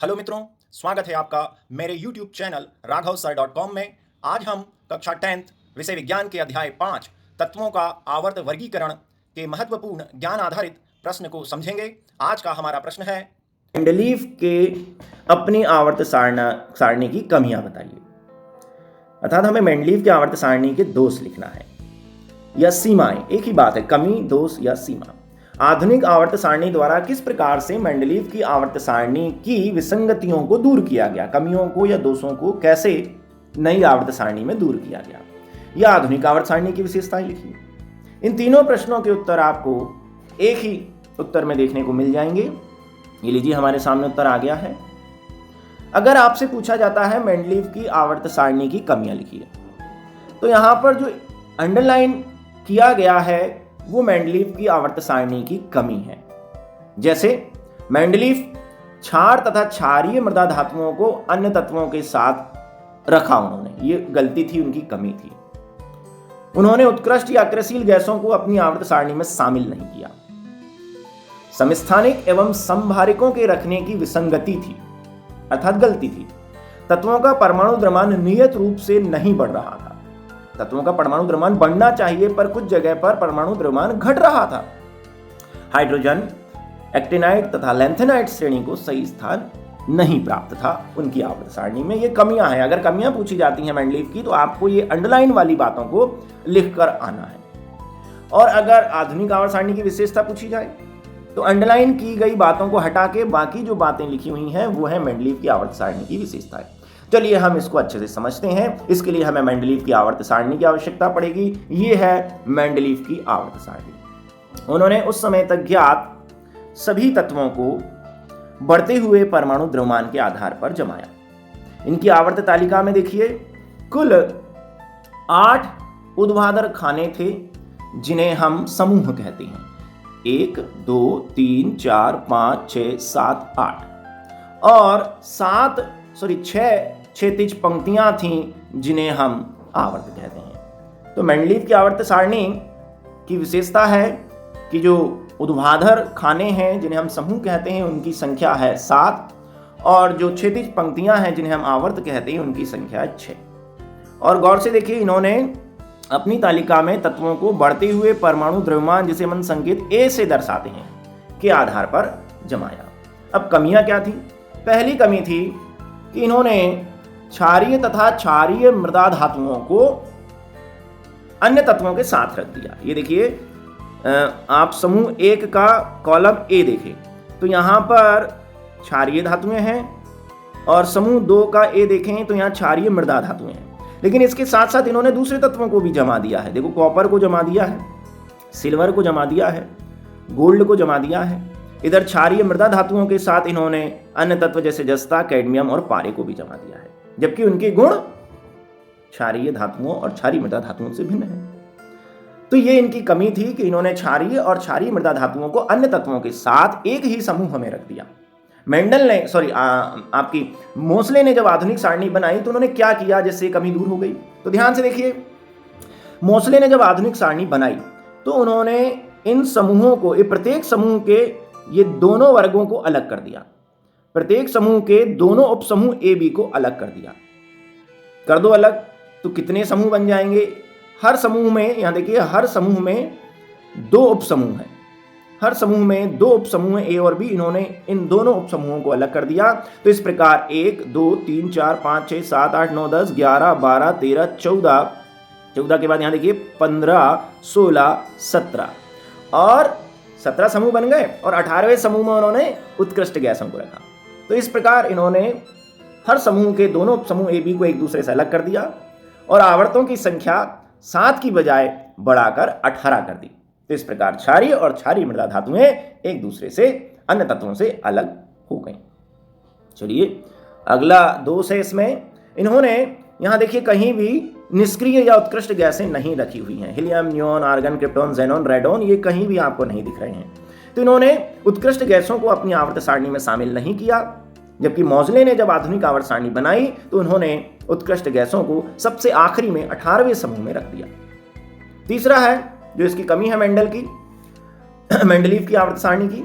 Hello मित्रों, स्वागत है आपका मेरे YouTube चैनल raghavsir.com में। आज हम कक्षा 10th विषय विज्ञान के अध्याय 5 तत्वों का आवर्त वर्गीकरण के महत्वपूर्ण ज्ञान आधारित प्रश्न को समझेंगे। आज का हमारा प्रश्न है, मेंडलीव के अपनी आवर्त सारणी की कमियां बताइए। अर्थात हमें मेंडलीव की आवर्त सारणी के दोष लिखना है या सीमाएं, एक ही बात है, कमी, दोष या सीमा। आधुनिक आवर्त सारणी द्वारा किस प्रकार से मेंडलीव की आवर्त सारणी की विसंगतियों को दूर किया गया, कमियों को या दोषों को कैसे नई आवर्त सारणी में दूर किया गया, यह आधुनिक आवर्त सारणी की विशेषताएं लिखिए। इन तीनों प्रश्नों के उत्तर आपको एक ही उत्तर में देखने को मिल जाएंगे। ये लीजिए, हमारे सामने उत्तर आ गया है। अगर आपसे पूछा जाता है मेंडलीव की आवर्त सारणी की कमियां लिखिए, तो यहां पर जो अंडरलाइन किया गया है वो मेंडलीव की आवर्त सारणी की कमी है। जैसे मेंडलीव क्षार तथा क्षारीय मृदा धातुओं को अन्य तत्वों के साथ रखा, उन्होंने, ये गलती थी, उनकी कमी थी। उन्होंने उत्कृष्ट या क्रियाशील गैसों को अपनी आवर्त सारणी में शामिल नहीं किया। समस्थानिक एवं समभारिकों के रखने की विसंगति थी, अर्थात गलती थी। तत्वों का परमाणु द्रव्यमान नियत रूप से नहीं बढ़ रहा था। तत्वों का परमाणु द्रव्यमान बढ़ना चाहिए, पर कुछ जगह पर परमाणु द्रव्यमान घट रहा था। हाइड्रोजन, एक्टिनाइड तथा लैंथेनाइड श्रेणी को सही स्थान नहीं प्राप्त था उनकी आवर्त सारणी में। ये कमियां हैं। अगर कमियां पूछी जाती हैं मेंडलीव की, तो आपको ये अंडरलाइन वाली बातों को लिखकर आना है। और अगर आधुनिक आवर्त सारणी की विशेषता पूछी जाए, तो अंडरलाइन की गई बातों को हटा के बाकी जो बातें लिखी हुई हैं वो है मेंडलीव की आवर्त सारणी की विशेषताएं। चलिए हम इसको अच्छे से समझते हैं। इसके लिए हमें मेंडलीव की आवर्त सारणी की आवश्यकता पड़ेगी। ये है मेंडलीव की आवर्त सारणी। उन्होंने उस समय तक ज्ञात सभी तत्वों को बढ़ते हुए परमाणु द्रव्यमान के आधार पर जमाया। इनकी आवर्त तालिका में देखिए, कुल 8 ऊर्ध्वाधर खाने थे जिन्हें हम समूह कहते हैं। 1, 2, 3, 4, 5, 6, 7, 8 और 6 क्षैतिज पंक्तियां थीं जिन्हें हम आवर्त कहते हैं। तो मेंडलीव की आवर्त सारणी की विशेषता है कि जो ऊर्ध्वाधर खाने हैं जिन्हें हम समूह कहते हैं उनकी संख्या है 7, और जो क्षैतिज पंक्तियां हैं जिन्हें हम आवर्त कहते हैं उनकी संख्या है 6। और गौर से देखिए, इन्होंने अपनी तालिका में तत्वों को बढ़ते हुए परमाणु द्रव्यमान, जिसे हम संकेत ए से दर्शाते हैं, के आधार पर जमाया। अब कमियां क्या थी? पहली कमी थी कि इन्होंने क्षारीय तथा क्षारीय मृदा धातुओं को अन्य तत्वों के साथ रख दिया। ये देखिए, आप समूह 1 का कॉलम ए देखें तो यहां पर क्षारीय धातुएं हैं, और समूह 2 का ए देखें तो यहां क्षारीय मृदा धातुएं हैं। लेकिन इसके साथ साथ इन्होंने दूसरे तत्वों को भी जमा दिया है। देखो, कॉपर को जमा दिया है, सिल्वर को जमा दिया है, गोल्ड को जमा दिया है। इधर क्षारीय मृदा धातुओं के साथ इन्होंने अन्य तत्व जैसे जस्ता, कैडमियम और पारे को भी जमा दिया है, जबकि उनके गुण क्षारीय धातुओं और क्षारीय मृदा धातुओं से भिन्न है। तो ये इनकी कमी थी कि इन्होंने क्षारीय और क्षारीय मृदा धातुओं को अन्य तत्वों के साथ एक ही समूह में रख दिया। मोसले ने जब आधुनिक सारणी बनाई तो उन्होंने क्या किया जिससे कमी दूर हो गई? तो ध्यान से देखिए, मोसले ने जब आधुनिक सारणी बनाई तो उन्होंने इन समूहों को, प्रत्येक समूह के ये दोनों वर्गों को अलग कर दिया। प्रत्येक समूह के दोनों उपसमूह ए बी को अलग कर दिया। कर दो अलग तो कितने समूह बन जाएंगे? हर समूह में, यहां देखिए, हर समूह में 2 उपसमूह हैं। हर समूह में 2 उपसमूह ए और बी। इन्होंने इन दोनों उपसमूहों को अलग कर दिया। तो इस प्रकार 1, 2, 3, 4, 5, 6, 7, 8, 9, 10, 11, 12, 13, 14 के बाद यहां देखिए 15, 16, 17 और 17 समूह बन गए, और 18वें समूह में उन्होंने उत्कृष्ट गैसों को रखा। तो इस प्रकार इन्होंने हर समूह के दोनों समूह ए बी को एक दूसरे से अलग कर दिया, और आवर्तों की संख्या 7 की बजाय बढ़ाकर 18 कर दी। तो इस प्रकार क्षारीय और क्षारीय मृदा धातुएं एक दूसरे से, अन्य तत्वों से अलग हो गई। चलिए, अगला दोष है इसमें, इन्होंने यहां देखिए कहीं भी निष्क्रिय या उत्कृष्ट गैसें नहीं रखी हुई हैं। Helium, neon, argon, krypton, xenon, radon, ये कहीं भी आपको नहीं दिख रहे हैं। तो इन्होंने उत्कृष्ट गैसों को अपनी आवर्त सारणी में शामिल नहीं किया, जबकि मोसले ने जब आधुनिक आवर्त सारणी बनाई तो उन्होंने उत्कृष्ट गैसों को सबसे आखिरी में 18वें समूह में रख दिया। तीसरा है जो इसकी कमी है मेंडलीव की आवर्त सारणी की,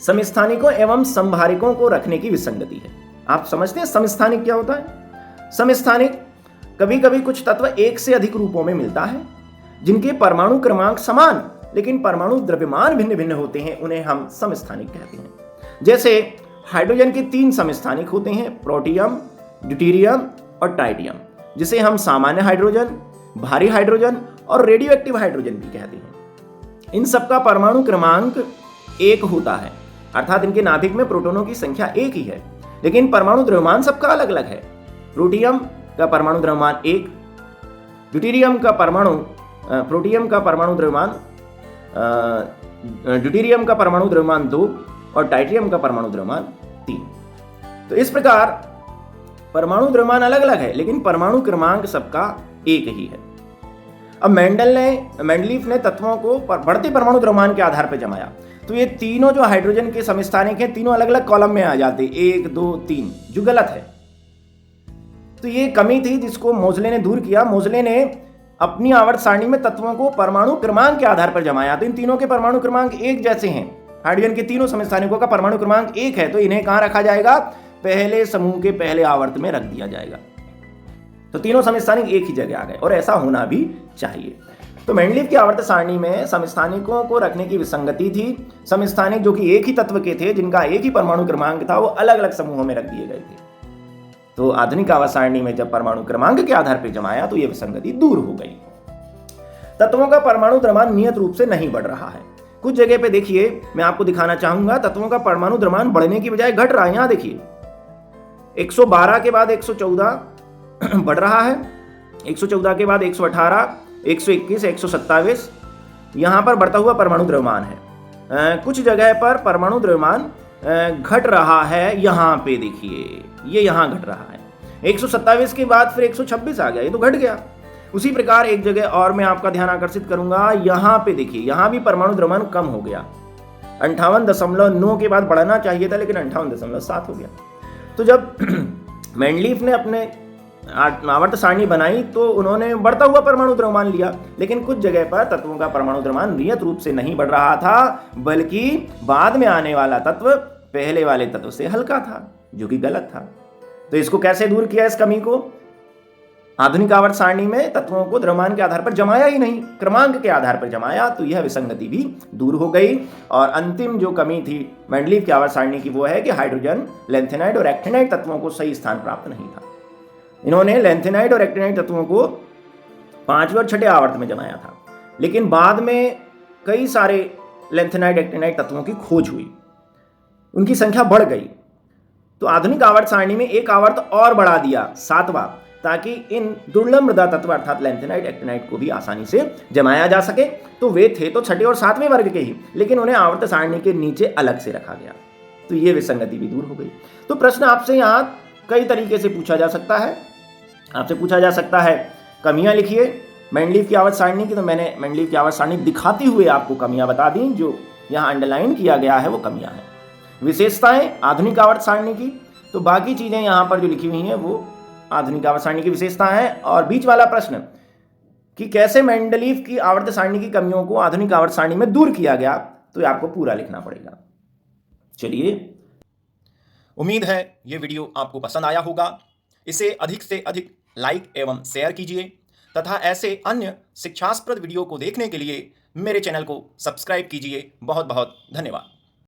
समस्थानिकों एवं समभारिकों को रखने की विसंगति है। आप समझते हैं समस्थानिक क्या होता है? समस्थानिक कभी कभी कुछ तत्व एक से अधिक रूपों में मिलता है जिनके परमाणु क्रमांक समान लेकिन परमाणु द्रव्यमान भिन्न भिन्न होते हैं, उन्हें हम समस्थानिक कहते हैं। जैसे हाइड्रोजन के 3 समस्थानिक होते हैं, प्रोटियम, ड्यूटेरियम और ट्राइटियम, जिसे हम सामान्य हाइड्रोजन, भारी हाइड्रोजन और रेडियो एक्टिव हाइड्रोजन भी कहते हैं। इन सबका परमाणु क्रमांक 1 होता है, अर्थात इनके नाभिक में प्रोटॉनों की संख्या 1 ही है, लेकिन परमाणु द्रव्यमान सबका अलग अलग है। प्रोटियम का परमाणु द्रव्यमान 1, ड्यूटेरियम का परमाणु द्रव्यमान 2 और ट्राइटियम का परमाणु द्रव्यमान 3। तो इस प्रकार परमाणु द्रव्यमान अलग अलग है लेकिन परमाणु क्रमांक सबका 1 ही है। अब मेंडलीफ ने तत्वों को बढ़ते परमाणु द्रव्यमान के आधार पर जमाया, तो ये तीनों जो हाइड्रोजन के समस्थानिक हैं तीनों अलग अलग कॉलम में आ जाते, 1 2 3, जो गलत है। तो ये कमी थी जिसको मोजले ने दूर किया। मोजले ने अपनी आवर्त सारणी में तत्वों को परमाणु क्रमांक के आधार पर जमाया, तो इन तीनों के परमाणु क्रमांक एक जैसे हैं। हाइड्रोजन के तीनों समस्थानिकों का परमाणु क्रमांक 1 है, तो इन्हें कहां रखा जाएगा? पहले समूह के पहले आवर्त में रख दिया जाएगा। तो तीनों समस्थानिक एक ही जगह आ गए और ऐसा होना भी चाहिए। तो मेंडलीफ की आवर्त सारणी में समस्थानिकों को रखने की विसंगति थी। समस्थानिक जो कि एक ही तत्व के थे, जिनका एक ही परमाणु क्रमांक था, वो अलग अलग समूहों में रख दिए गए थे। तो आधुनिक आवर्त सारणी में जब परमाणु क्रमांक के आधार पर जमाया तो यह विसंगति दूर हो गई। तत्वों का परमाणु द्रव्यमान नियत रूप से नहीं बढ़ रहा है। कुछ जगह पे देखिए, मैं आपको दिखाना चाहूंगा, तत्वों का परमाणु द्रव्यमान बढ़ने की बजाय घट रहा है। यहां देखिए 112 के बाद 114 बढ़ रहा है, 114 के बाद 118, 121, 127, यहां पर बढ़ता हुआ परमाणु द्रव्यमान है। कुछ जगह पर परमाणु द्रव्यमान घट रहा है, यहां पे देखिए ये यहां घट रहा है। 127 के बाद फिर 126 आ गया, ये तो घट गया। उसी प्रकार एक जगह और मैं आपका ध्यान आकर्षित करूंगा, यहां पे देखिए, यहां भी परमाणु द्रव्यमान कम हो गया। 58.9 के बाद बढ़ना चाहिए था लेकिन 58.7 हो गया। तो जब मेंडलीफ ने अपने आवर्त सारणी बनाई तो उन्होंने बढ़ता हुआ परमाणु द्रव्यमान लिया, लेकिन कुछ जगह पर तत्वों का परमाणु द्रव्यमान नियत रूप से नहीं बढ़ रहा था, बल्कि बाद में आने वाला तत्व पहले वाले तत्व से हल्का था, जो कि गलत था। तो इसको कैसे दूर किया, इस कमी को? आधुनिक आवर्त सारणी में तत्वों को द्रव्यमान के आधार पर जमाया ही नहीं, क्रमांक के आधार पर जमाया, तो यह विसंगति भी दूर हो गई। और अंतिम जो कमी थी मेंडलीफ की आवर्त सारणी की, वो है कि हाइड्रोजन, लैंथेनाइड और एक्टिनाइड तत्वों को सही स्थान प्राप्त नहीं था। इन्होंने लैंथेनाइड और एक्टिनाइड तत्वों को 5वें और 6ठे आवर्त में जमाया था, लेकिन बाद में कई सारे लैंथेनाइड एक्टिनाइड तत्वों की खोज हुई, उनकी संख्या बढ़ गई। तो आधुनिक आवर्त सारणी में एक आवर्त और बढ़ा दिया, 7वां, ताकि इन दुर्लभ मृदा तत्व अर्थात लैंथेनाइड एक्टिनाइड को भी आसानी से जमाया जा सके। तो वे थे तो 6ठे और 7वें वर्ग के ही, लेकिन उन्हें आवर्त सारणी के नीचे अलग से रखा गया, तो ये विसंगति भी दूर हो गई। तो प्रश्न आपसे यहाँ कई तरीके से पूछा जा सकता है। आपसे पूछा जा सकता है कमियां लिखिए मेंडलीफ की आवर्त सारणी की, तो मैंने मेंडलीफ की आवर्त सारणी दिखाते हुए आपको कमियां बता दी, जो यहाँ अंडरलाइन किया गया है वो कमियां हैं। विशेषताएं आधुनिक आवर्त सारणी की, तो बाकी चीजें यहाँ पर जो लिखी हुई हैं वो आधुनिक आवर्त सारणी की विशेषता है। और बीच वाला प्रश्न कि कैसे मेंडलीफ की आवर्त सारणी की कमियों को आधुनिक आवर्त सारणी में दूर किया गया, तो आपको पूरा लिखना पड़ेगा। चलिए, उम्मीद है ये वीडियो आपको पसंद आया होगा। इसे अधिक से अधिक लाइक एवं शेयर कीजिए तथा ऐसे अन्य शिक्षास्पद वीडियो को देखने के लिए मेरे चैनल को सब्सक्राइब कीजिए। बहुत बहुत धन्यवाद।